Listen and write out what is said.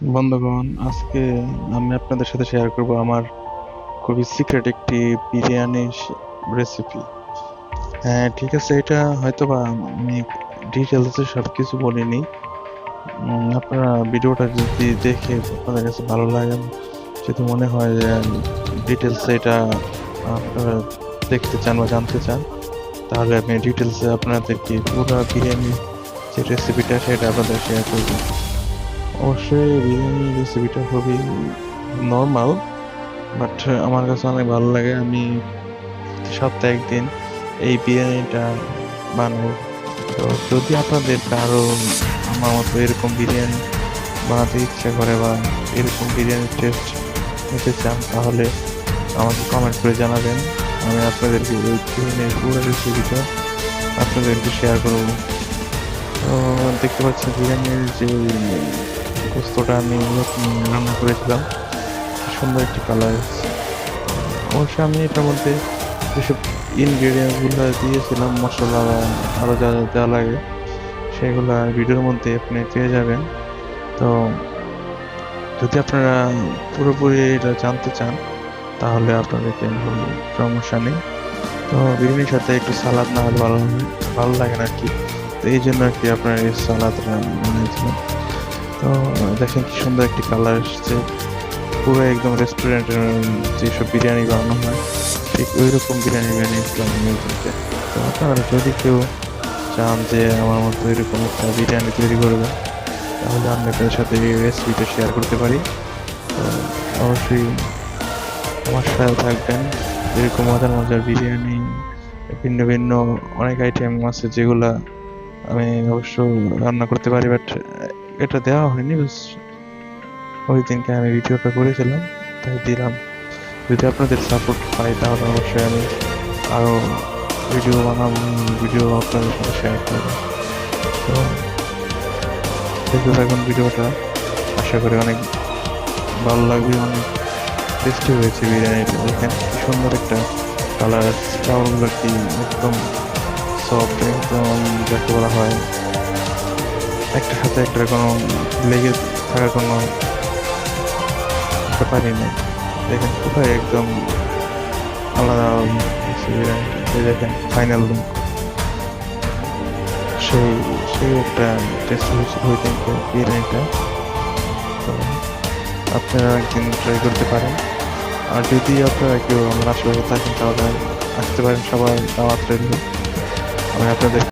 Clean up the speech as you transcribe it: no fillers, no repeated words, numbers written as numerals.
বন্ধুগণ, আজকে আমি আপনাদের সাথে শেয়ার করব আমার খুবই সিক্রেট একটি বিরিয়ানি রেসিপি। হ্যাঁ, ঠিক আছে, এটা হয়তোবা আমি ডিটেলসে সবকিছু বলিনি। আপনারা ভিডিওটা যদি দেখে আপনাদের কাছে ভালো লাগে, যদি মনে হয় যে ডিটেলসে এটা আপনারা দেখতে চান বা জানতে চান, তাহলে আমি ডিটেলসে আপনাদেরকে পুরো বিরিয়ানি যে রেসিপিটা সেটা আপনাদের শেয়ার করব। অবশ্যই বিরিয়ানি রেসিপিটা খুবই নর্মাল, বাট আমার কাছে অনেক ভালো লাগে। আমি সপ্তাহে একদিন এই বিরিয়ানিটা বানাই। তো যদি আপনাদের কারো আমার মতো এরকম বিরিয়ানি বানাতে ইচ্ছা করে বা এরকম বিরিয়ানির টেস্ট নিতে চান, তাহলে আমাকে কমেন্ট করে জানাবেন। আমি আপনাদেরকে এই বিরিয়ানির পুরো রেসিপিটা আপনাদেরকে শেয়ার করবো। তো দেখতে পাচ্ছি বিরিয়ানির যে গোস্তটা আমি রান্না করেছিলাম, সুন্দর একটি কালার। অবশ্য আমি এটার মধ্যে যেসব ইনগ্রেডিয়েন্টস গুলো দিয়েছিলাম, মশলা বা আরো যা যা দেওয়া লাগে, সেগুলো ভিডিওর মধ্যে আপনি পেয়ে যাবেন। তো যদি আপনারা পুরোপুরি এটা জানতে চান, তাহলে আপনাদেরকে আমি বলবো, সমস্যা নেই। তো বিরিয়ানির সাথে একটু সালাদ না হলে ভালো লাগে না আর কি। তো এই জন্য আর কি আপনার এই সালাদটা বানিয়েছিলাম। তো দেখেন কি সুন্দর একটি কালার এসছে, পুরো একদম রেস্টুরেন্টের যেসব বিরিয়ানি বানানো হয় ঠিক ওই রকম বিরিয়ানি বানিয়েছিলাম আমি ওইদিনকে। তো আপনারা যদি কেউ চান যে আমার মতো এরকম একটা বিরিয়ানি তৈরি করবে, তাহলে আমি আপনাদের সাথে এই রেসিপিটা শেয়ার করতে পারি। তো অবশ্যই আমার সাথে থাকবেন। এরকম মজার মজার বিরিয়ানি, ভিন্ন ভিন্ন অনেক আইটেম আছে যেগুলা আমি অবশ্য রান্না করতে পারি, বাট এটা দেওয়া হয়নি। ওই দিনকে আমি ভিডিওটা করেছিলাম, তাই দিলাম। যদি আপনাদের সাপোর্ট পাই, তাহলে অবশ্যই আমি আরও ভিডিও বানাবো, ভিডিও আপনাদের সাথে শেয়ার করবো। তো দেখতে থাকুন ভিডিওটা, আশা করি অনেক ভালো লাগবে। অনেক টেস্টি হয়েছে বিরিয়ানিটা, দেখেন কি সুন্দর একটা কালার। চাউলগুলো কি একদম সফট, একদম যাকে বলা হয় একটা সাথে একটা কোনো লেগে থাকার কোনো ব্যাপারই নেই। দেখেন কোথায় একদম আলাদা বিরিয়ানিটা। এই দেখেন ফাইনাল লুক, সেই সেই একটা টেস্ট হয়েছিল ওই দিনকে বিরিয়ানিটা। তো আপনারা একদিন ট্রাই করতে পারেন। আর যদি আপনারা কেউ আমার আশেপাশে থাকেন, তাহলে আসতে পারেন, সবাই দাওয়াত রইল। আমি আপনাদের